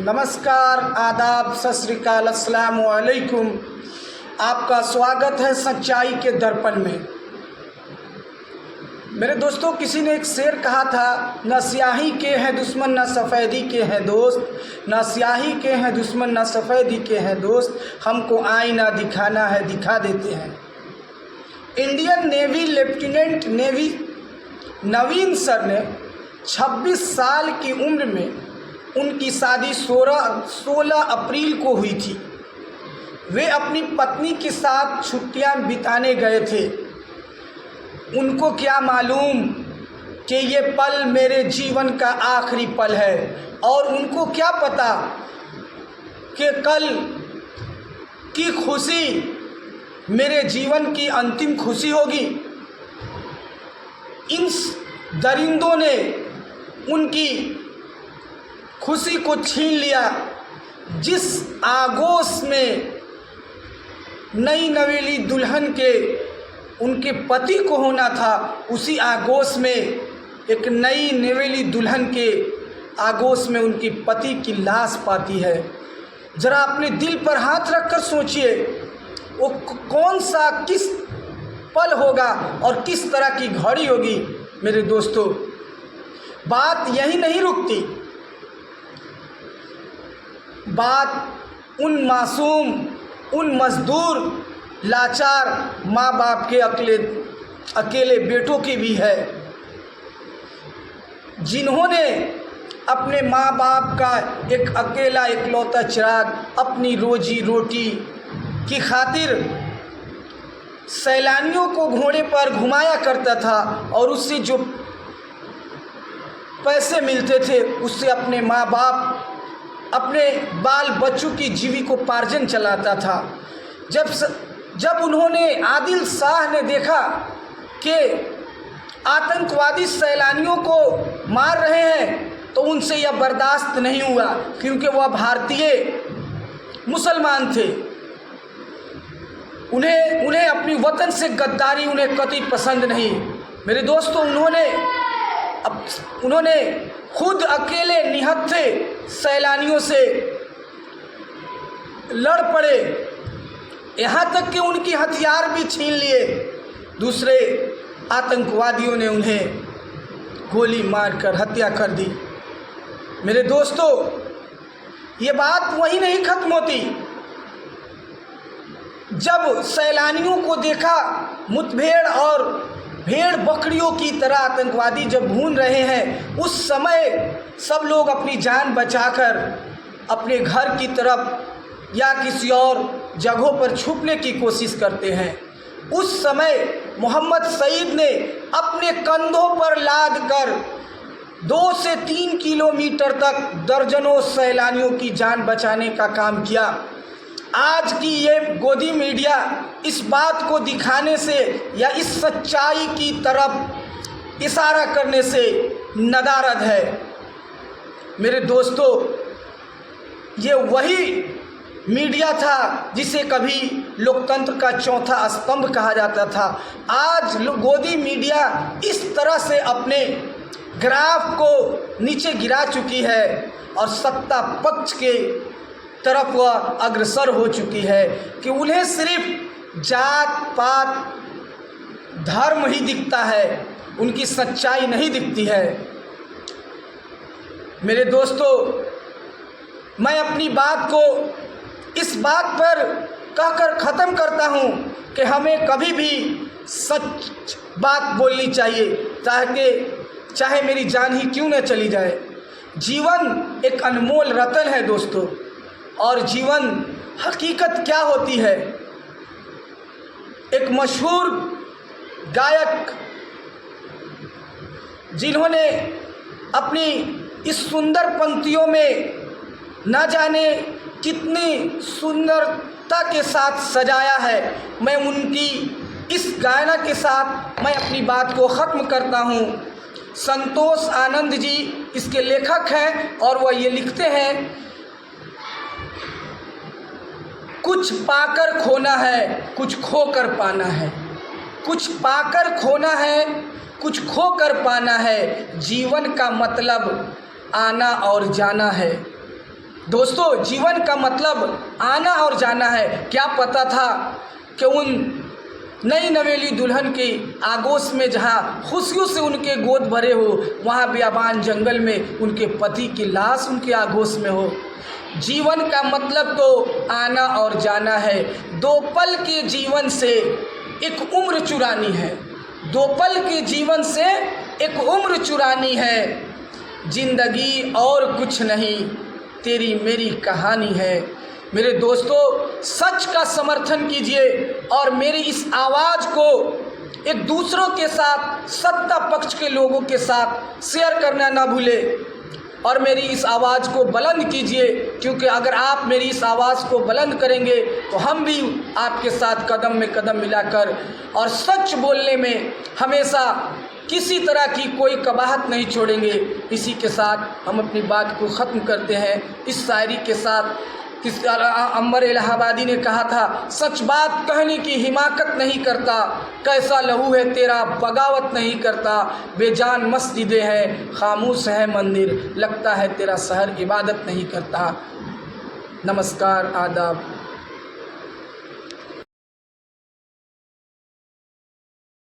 नमस्कार, आदाब, सत श्री अकाल, अस्सलाम वालेकुम। आपका स्वागत है सच्चाई के दर्पण में। मेरे दोस्तों, किसी ने एक शेर कहा था, न स्याही के हैं दुश्मन न सफ़ेदी के हैं दोस्त, न स्याही के हैं दुश्मन न सफ़ेदी के हैं दोस्त, हमको आईना दिखाना है दिखा देते हैं। इंडियन नेवी लेफ्टिनेंट नेवी नवीन सर ने 26 साल की उम्र में उनकी शादी 16 अप्रैल को हुई थी। वे अपनी पत्नी के साथ छुट्टियां बिताने गए थे। उनको क्या मालूम कि ये पल मेरे जीवन का आखिरी पल है, और उनको क्या पता कि कल की खुशी मेरे जीवन की अंतिम खुशी होगी। इन दरिंदों ने उनकी खुशी को छीन लिया। जिस आगोश में नई नवेली दुल्हन के उनके पति को होना था, उसी आगोश में एक नई नवेली दुल्हन के आगोश में उनकी पति की लाश पाती है। ज़रा अपने दिल पर हाथ रखकर सोचिए, वो कौन सा किस पल होगा और किस तरह की घड़ी होगी। मेरे दोस्तों, बात यही नहीं रुकती। बात उन मासूम, उन मजदूर, लाचार माँ बाप के अकेले बेटों की भी है, जिन्होंने अपने माँ बाप का एक अकेला इकलौता चिराग अपनी रोजी रोटी की खातिर सैलानियों को घोड़े पर घुमाया करता था, और उससे जो पैसे मिलते थे उससे अपने माँ बाप, अपने बाल बच्चों की जीविकोपार्जन चलाता था। जब उन्होंने आदिल शाह ने देखा कि आतंकवादी सैलानियों को मार रहे हैं, तो उनसे यह बर्दाश्त नहीं हुआ, क्योंकि वह भारतीय मुसलमान थे। उन्हें अपनी वतन से गद्दारी उन्हें कतई पसंद नहीं। मेरे दोस्तों, उन्होंने खुद अकेले निहत्थे सैलानियों से लड़ पड़े, यहाँ तक कि उनकी हथियार भी छीन लिए। दूसरे आतंकवादियों ने उन्हें गोली मारकर हत्या कर दी। मेरे दोस्तों, ये बात वहीं नहीं खत्म होती। जब सैलानियों को देखा मुठभेड़ और भेड़ बकरियों की तरह आतंकवादी जब भून रहे हैं, उस समय सब लोग अपनी जान बचाकर अपने घर की तरफ या किसी और जगहों पर छुपने की कोशिश करते हैं। उस समय मोहम्मद सईद ने अपने कंधों पर लाद कर 2 से 3 किलोमीटर तक दर्जनों सैलानियों की जान बचाने का काम किया। आज की ये गोदी मीडिया इस बात को दिखाने से या इस सच्चाई की तरफ इशारा करने से नदारद है। मेरे दोस्तों, ये वही मीडिया था जिसे कभी लोकतंत्र का चौथा स्तंभ कहा जाता था। आज गोदी मीडिया इस तरह से अपने ग्राफ को नीचे गिरा चुकी है और सत्ता पक्ष के तरफ वह अग्रसर हो चुकी है कि उन्हें सिर्फ जात पात धर्म ही दिखता है, उनकी सच्चाई नहीं दिखती है। मेरे दोस्तों, मैं अपनी बात को इस बात पर कहकर ख़त्म करता हूँ कि हमें कभी भी सच बात बोलनी चाहिए, चाहे मेरी जान ही क्यों न चली जाए। जीवन एक अनमोल रतन है दोस्तों, और जीवन हकीकत क्या होती है। एक मशहूर गायक, जिन्होंने अपनी इस सुंदर पंक्तियों में न जाने कितनी सुंदरता के साथ सजाया है, मैं उनकी इस गायना के साथ मैं अपनी बात को ख़त्म करता हूँ। संतोष आनंद जी इसके लेखक हैं, और वह ये लिखते हैं, कुछ पाकर खोना है, कुछ खोकर पाना है। कुछ पाकर खोना है, कुछ खोकर पाना है। जीवन का मतलब आना और जाना है। दोस्तों, जीवन का मतलब आना और जाना है। क्या पता था कि उन नई नवेली दुल्हन की आगोश में जहाँ खुशियों से उनके गोद भरे हो, वहाँ बियाबान जंगल में उनके पति की लाश उनके आगोश में हो। जीवन का मतलब तो आना और जाना है। 2 पल के जीवन से एक उम्र चुरानी है। 2 पल के जीवन से एक उम्र चुरानी है। जिंदगी और कुछ नहीं, तेरी मेरी कहानी है। मेरे दोस्तों, सच का समर्थन कीजिए और मेरी इस आवाज़ को एक दूसरों के साथ, सत्ता पक्ष के लोगों के साथ शेयर करना ना भूलें और मेरी इस आवाज़ को बुलंद कीजिए, क्योंकि अगर आप मेरी इस आवाज़ को बुलंद करेंगे तो हम भी आपके साथ कदम में कदम मिलाकर और सच बोलने में हमेशा किसी तरह की कोई कबाहत नहीं छोड़ेंगे। इसी के साथ हम अपनी बात को ख़त्म करते हैं इस शायरी के साथ। अंबर इलाहाबादी ने कहा था, सच बात कहने की हिमाकत नहीं करता, कैसा लहू है तेरा बगावत नहीं करता, बेजान मस्जिदें हैं, खामोश है मंदिर, लगता है तेरा शहर इबादत नहीं करता। नमस्कार, आदाब।